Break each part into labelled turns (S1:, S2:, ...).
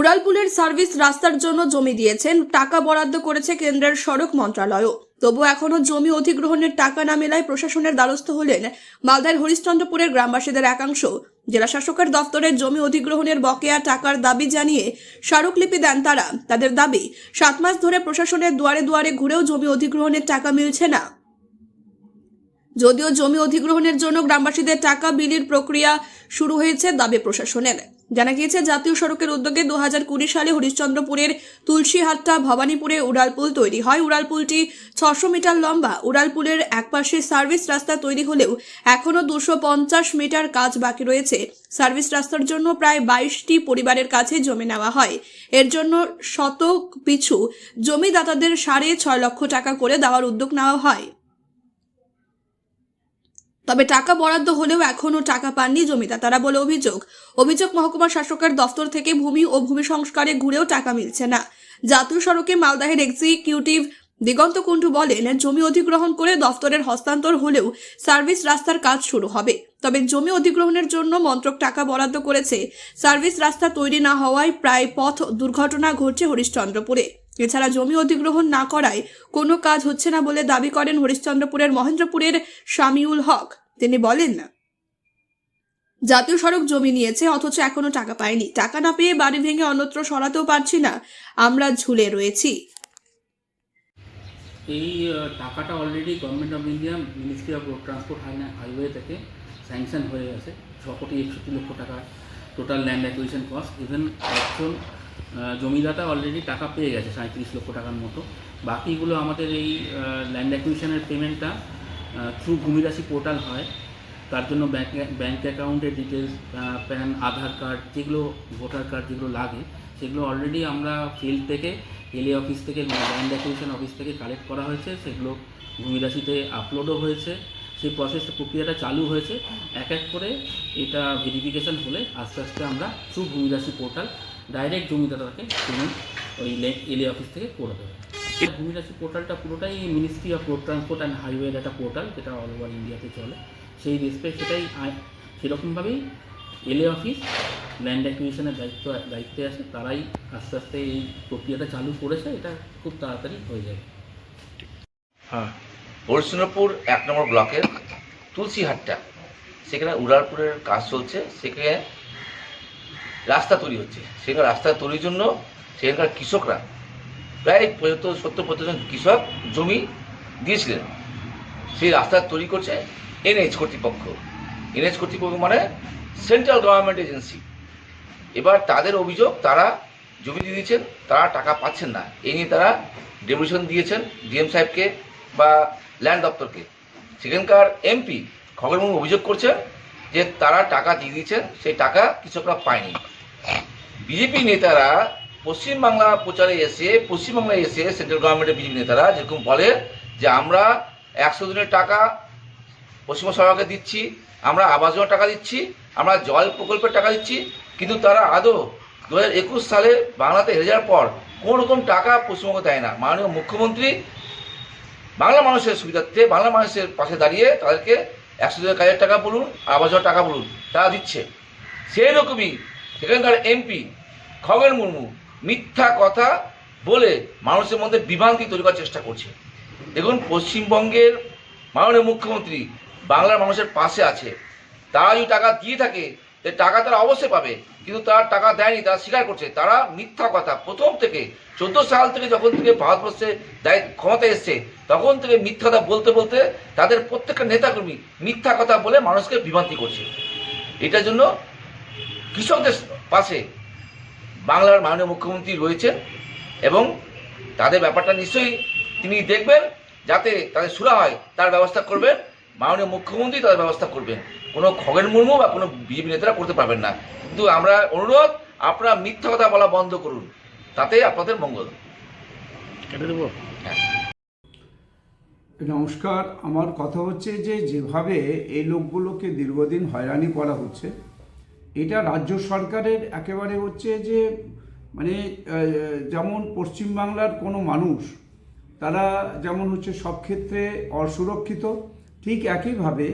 S1: উড়ালপুলের service রাস্তার জন্য জমি দিয়েছেন, টাকা বরাদ্দ করেছে কেন্দ্রের সড়ক মন্ত্রণালয়ও। তবু এখনো জমি অধিগ্রহণের টাকা না মেলায় প্রশাসনের দ্বারস্থ হলেন মালদার হরিশ্চন্দ্রপুরের গ্রামবাসীদের একাংশ। জেলা শাসকের দফতরের জমি অধিগ্রহণের বকেয়া টাকার দাবি জানিয়ে স্মারকলিপি দেন তারা। তাদের দাবি, 7 মাস ধরে প্রশাসনের দুয়ারে দুয়ারে ঘুরেও জমি অধিগ্রহণের টাকা মিলছে না। যদিও জমি অধিগ্রহণের জন্য গ্রামবাসীদের টাকা বিলির প্রক্রিয়া শুরু হয়েছে দাবি প্রশাসনের। জানা গিয়েছে, জাতীয় সড়কের উদ্যোগে 2020 সালে হরিশ্চন্দ্রপুরের তুলসীহাট্টা ভবানীপুরে উড়ালপুল তৈরি হয়। উড়ালপুলটি 600 মিটার লম্বা। উড়ালপুলের একপাশে সার্ভিস রাস্তা তৈরি হলেও এখনো 250 মিটার কাজ বাকি রয়েছে। সার্ভিস রাস্তার জন্য প্রায় 22টি পরিবারের কাছে জমি নেওয়া হয়। এর জন্য শতক পিছু জমিদাতাদের 6.5 লক্ষ টাকা করে দেওয়ার উদ্যোগ নেওয়া হয়। তবে টাকা বরাদ্দ হলেও এখনো টাকা পাননি জমিদাতারা বলে অভিযোগ মহকুমা শাসকের দফতর থেকে ভূমি ও ভূমি সংস্কারে ঘুরেও টাকা মিলছে না। জাতীয় সড়কে মালদাহের এক্সিকিউটিভ দিগন্ত কুণ্ডু বলেন, জমি অধিগ্রহণ করে দফতরের হস্তান্তর হলেও সার্ভিস রাস্তার কাজ শুরু হবে। তবে জমি অধিগ্রহণের জন্য মন্ত্রক টাকা বরাদ্দ করেছে। সার্ভিস রাস্তা তৈরি না হওয়ায় প্রায় পথ দুর্ঘটনা ঘটছে হরিশ্চন্দ্রপুরে। এছাড়া জমি অধিগ্রহণ না করায় কোনো কাজ হচ্ছে না বলে দাবি করেন হরিশ্চন্দ্রপুরের মহেন্দ্রপুরের শামিউল হক। তিনি বলেন, জাতীয় সড়ক জমি নিয়েছে অথচ এখনো টাকা পায়নি। টাকা না পেয়ে বাড়ি ভেঙে অন্যত্র সরাতেও পারছি না, আমরা ঝুলে রয়েছি।
S2: এই টাকাটা already government of India ministry of road transport highway থেকে স্যাংশন হয়ে গেছে। 6,61,00,000 টাকা total land acquisition cost. Even একজন জমিদাতা অলরেডি টাকা পেয়ে গেছে 37 লক্ষ টাকার মতো। বাকিগুলো আমাদের এই ল্যান্ড অ্যাকুইজিশনের পেমেন্টটা থ্রু ভূমিরাশি পোর্টাল হয়। তার জন্য ব্যাঙ্ক অ্যাকাউন্টের ডিটেলস, প্যান, আধার কার্ড, যেগুলো ভোটার কার্ড যেগুলো লাগে, সেগুলো অলরেডি আমরা ফিল্ড থেকে এলএ অফিস থেকে ল্যান্ড অ্যাকুইজিশন অফিস থেকে কালেক্ট করা হয়েছে। সেগুলো ভূমিরাশিতে আপলোডও হয়েছে। সেই প্রক্রিয়াটা চালু হয়েছে। এক এক করে এটা ভেরিফিকেশান হলে আস্তে আস্তে আমরা থ্রু ভূমিরাশি পোর্টাল ডাইরেক্ট জমিদাতাকে পেমেন্ট ওই এলএ অফিস থেকে করে দেবো। এই ভূমিরাশি পোর্টালটা পুরোটাই ministry of road transport and হাইওয়ের একটা পোর্টাল, যেটা অল ওভার ইন্ডিয়াতে চলে। সেই রেসপেক্ট সেটাই সেরকমভাবেই এলএ অফিস ল্যান্ড অ্যাকুইজিশনের দায়িত্বে আছে। তারাই আস্তে আস্তে এই প্রক্রিয়াটা চালু করেছে। এটা খুব তাড়াতাড়ি হয়ে যাবে।
S3: হ্যাঁ, হরিশ্চন্দ্রপুর 1 নম্বর ব্লকের তুলসীহাট্টা, সেখানে উড়ালপুরের কাজ চলছে। সেখানে রাস্তা তৈরি হচ্ছে। সেখানে রাস্তা তৈরির জন্য সেখানকার কৃষকরা প্রায় 70-75 জন কৃষক জমি দিয়েছিলেন। সেই রাস্তা তৈরি করছে এনএইচ কর্তৃপক্ষ। এনএইচ কর্তৃপক্ষ মানে সেন্ট্রাল গভর্নমেন্ট এজেন্সি। এবার তাদের অভিযোগ, তারা জমি দিয়ে দিয়েছেন, তারা টাকা পাচ্ছেন না। এই নিয়ে তারা ডেপুটেশন দিয়েছেন ডিএম সাহেবকে বা ল্যান্ড দপ্তরকে। সেখানকার এমপি খগেন মুর্মু অভিযোগ করছেন যে তারা টাকা দিয়ে দিয়েছেন, সেই টাকা কৃষকরা পায়নি। বিজেপি নেতারা পশ্চিমবাংলায় এসে সেন্ট্রাল গভর্নমেন্টের বিজেপি নেতারা যেরকম বলে যে আমরা 100 দিনের টাকা পশ্চিমবঙ্গ সরকারকে দিচ্ছি, আমরা আবাস যোজনার টাকা দিচ্ছি, আমরা জল প্রকল্পের টাকা দিচ্ছি, কিন্তু তারা আদৌ 2021 সালে বাংলাতে হেরে যাওয়ার পর কোনো রকম টাকা পশ্চিমবঙ্গ দেয় না। মাননীয় মুখ্যমন্ত্রী বাংলা মানুষের সুবিধার্থে, বাংলা মানুষের পাশে দাঁড়িয়ে তাদেরকে 100 দিনের কাজের টাকা বলুন, আবাস যোজনার টাকা বলুন, তারা দিচ্ছে। সেই রকমই সেখানকার এমপি খগেন মুর্মু মিথ্যা কথা বলে মানুষের মধ্যে বিভ্রান্তি তৈরি করার চেষ্টা করছে। দেখুন, পশ্চিমবঙ্গের মাননীয় মুখ্যমন্ত্রী বাংলার মানুষের পাশে আছে। তারা যদি টাকা দিয়ে থাকে, টাকা তারা অবশ্যই পাবে, কিন্তু তারা টাকা দেয়নি, তারা স্বীকার করছে। তারা মিথ্যা কথা প্রথম থেকে 14 সাল থেকে যখন থেকে ভারতবর্ষে ক্ষমতা এসছে, তখন থেকে মিথ্যা কথা বলতে বলতে তাদের প্রত্যেকটা নেতাকর্মী মিথ্যা কথা বলে মানুষকে বিভ্রান্তি করছে। এটার জন্য কৃষকদের পাশে বাংলার মাননীয় মুখ্যমন্ত্রী রয়েছেন এবং তাদের ব্যাপারটা নিশ্চয়ই তিনি দেখবেন, যাতে তাদের সুরা হয় তার ব্যবস্থা করবেন। মাননীয় মুখ্যমন্ত্রী তাদের ব্যবস্থা করবেন। কোনো খগেন মুর্মু বা কোনো বিজেপি নেতারা করতে পারবেন না। কিন্তু আমরা অনুরোধ, আপনারা মিথ্যা কথা বলা বন্ধ করুন, তাতে আপনাদের মঙ্গল।
S2: কেটে দেবো।
S4: নমস্কার, আমার কথা হচ্ছে যে যেভাবে এই লোকগুলোকে দীর্ঘদিন হয়রানি করা হচ্ছে, এটা রাজ্য সরকারের একেবারে হচ্ছে যে মানে যেমন পশ্চিমবাংলার কোনো মানুষ তারা যেমন হচ্ছে সব ক্ষেত্রে অসুরক্ষিত, ঠিক একইভাবে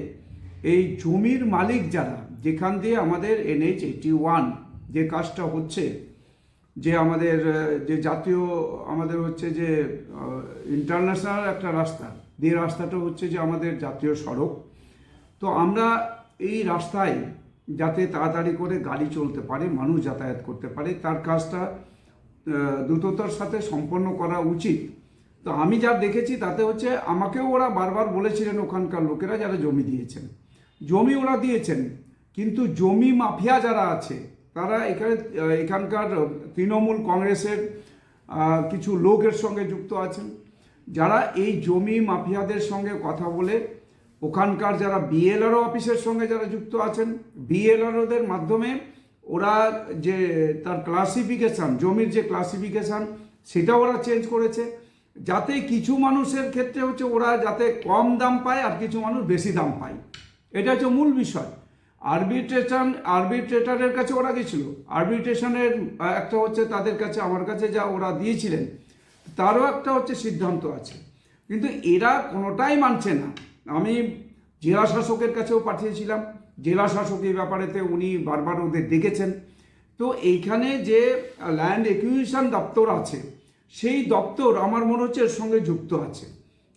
S4: এই জমির মালিক যারা, যেখান দিয়ে আমাদের NH 81 যে কাজটা হচ্ছে, যে আমাদের যে জাতীয় আমাদের হচ্ছে যে ইন্টারন্যাশনাল একটা রাস্তা, যে রাস্তাটা হচ্ছে যে আমাদের জাতীয় সড়ক। তো আমরা এই রাস্তায় যাতে তাড়াতাড়ি করে গাড়ি চলতে পারে, মানুষ যাতায়াত করতে পারে, তার কাজটা দ্রুততার সাথে সম্পন্ন করা উচিত। তো আমি যা দেখেছি তাতে হচ্ছে আমাকেও ওরা বারবার বলেছিলেন ওখানকার লোকেরা যারা জমি দিয়েছেন, জমি ওরা দিয়েছেন, কিন্তু জমি মাফিয়া যারা আছে তারা এখানকার তৃণমূল কংগ্রেসের কিছু লোকের সঙ্গে যুক্ত আছেন, যারা এই জমি মাফিয়াদের সঙ্গে কথা বলে ওখানকার যারা বিএলআরও অফিসের সঙ্গে যারা যুক্ত আছেন, বিএলআরওদের মাধ্যমে ওরা যে তার ক্লাসিফিকেশান, জমির যে ক্লাসিফিকেশান সেটা ওরা চেঞ্জ করেছে, যাতে কিছু মানুষের ক্ষেত্রে হচ্ছে ওরা যাতে কম দাম পায় আর কিছু মানুষ বেশি দাম পায়। এটা হচ্ছে মূল বিষয়। আরবিট্রেটারের কাছে ওরা গেছিল, আরবিট্রেশনের একটা হচ্ছে তাদের কাছে, আমার কাছে যা ওরা দিয়েছিলেন তারও একটা হচ্ছে সিদ্ধান্ত আছে, কিন্তু এরা কোনোটাই মানছে না। আমি জেলা শাসকের কাছেও পাঠিয়েছিলাম, জেলা শাসক এই ব্যাপারেতে উনি বারবার ওদের ডেকেছেন। তো এইখানে যে ল্যান্ড একুইজিশন দপ্তর আছে সেই দপ্তর আমার মনে হচ্ছে এর সঙ্গে যুক্ত আছে।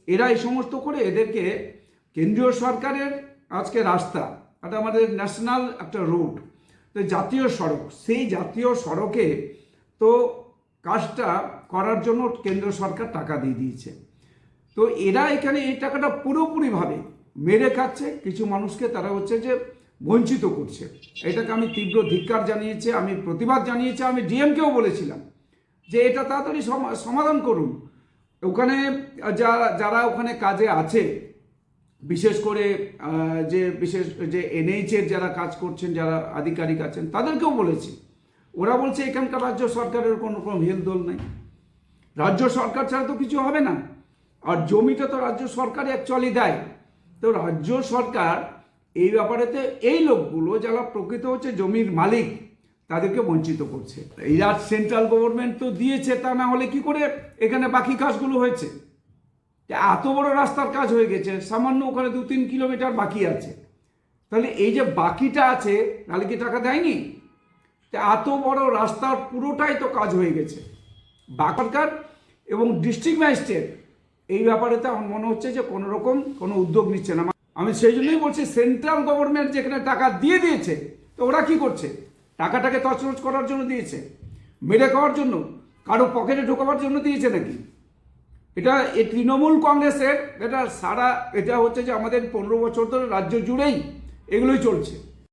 S4: এরা এই সমস্ত করে এদেরকে কেন্দ্রীয় সরকারের আজকে রাস্তা, এটা আমাদের ন্যাশনাল একটা রোড, তো জাতীয় সড়ক, সেই জাতীয় সড়কে তো কাজটা করার জন্য কেন্দ্র সরকার টাকা দিয়ে দিয়েছে। তো এরা এখানে এই টাকাটা পুরোপুরিভাবে মেরে খাচ্ছে, কিছু মানুষকে তারা হচ্ছে যে বঞ্চিত করছে। এটাকে আমি তীব্র ধিক্কার জানিয়েছি, আমি প্রতিবাদ জানিয়েছি, আমি ডিএমকেও বলেছিলাম যে এটা তাড়াতাড়ি সমাধান করুন। ওখানে যারা ওখানে কাজে আছে, বিশেষ করে যে এনএইচের যারা কাজ করছেন, যারা আধিকারিক আছেন, তাদেরকেও বলেছি। ওরা বলছে এখানকার রাজ্য সরকারের কোনো হেলদোল নেই, রাজ্য সরকার ছাড়া তো কিছু হবে না, আর জমিটা তো রাজ্য সরকার অ্যাকচুয়ালি দেয়। তো রাজ্য সরকার এই ব্যাপারেতে এই লোকগুলো যারা প্রকৃত হচ্ছে জমির মালিক তাদেরকে বঞ্চিত করছে। এই সেন্ট্রাল গভর্নমেন্ট তো দিয়েছে, তা না হলে কি করে এখানে বাকি কাজগুলো হয়েছে? এত বড় রাস্তার কাজ হয়ে গেছে, সামান্য ওখানে 2-3 কিলোমিটার বাকি আছে, তাহলে এই যে বাকিটা আছে তাহলে কি টাকা দেয়নি? এত বড় রাস্তার পুরোটাই তো কাজ হয়ে গেছে। সরকার এবং ডিস্ট্রিক্ট ম্যাজিস্ট্রেট এই ব্যাপারেতে আমার মনে হচ্ছে যে কোনো রকম কোনো উদ্যোগ নিচ্ছে না। আমি সেই জন্যই বলছি সেন্ট্রাল গভর্নমেন্ট যেখানে টাকা দিয়ে দিয়েছে, তো ওরা কি করছে? টাকাটাকে তছনছ করার জন্য দিয়েছে, মেরে খাওয়ার জন্য, কারো পকেটে ঢোকাবার জন্য দিয়েছে নাকি? এটা এই তৃণমূল কংগ্রেসের এটা হচ্ছে যে আমাদের 15 বছর ধরে রাজ্য জুড়েই এগুলোই চলছে।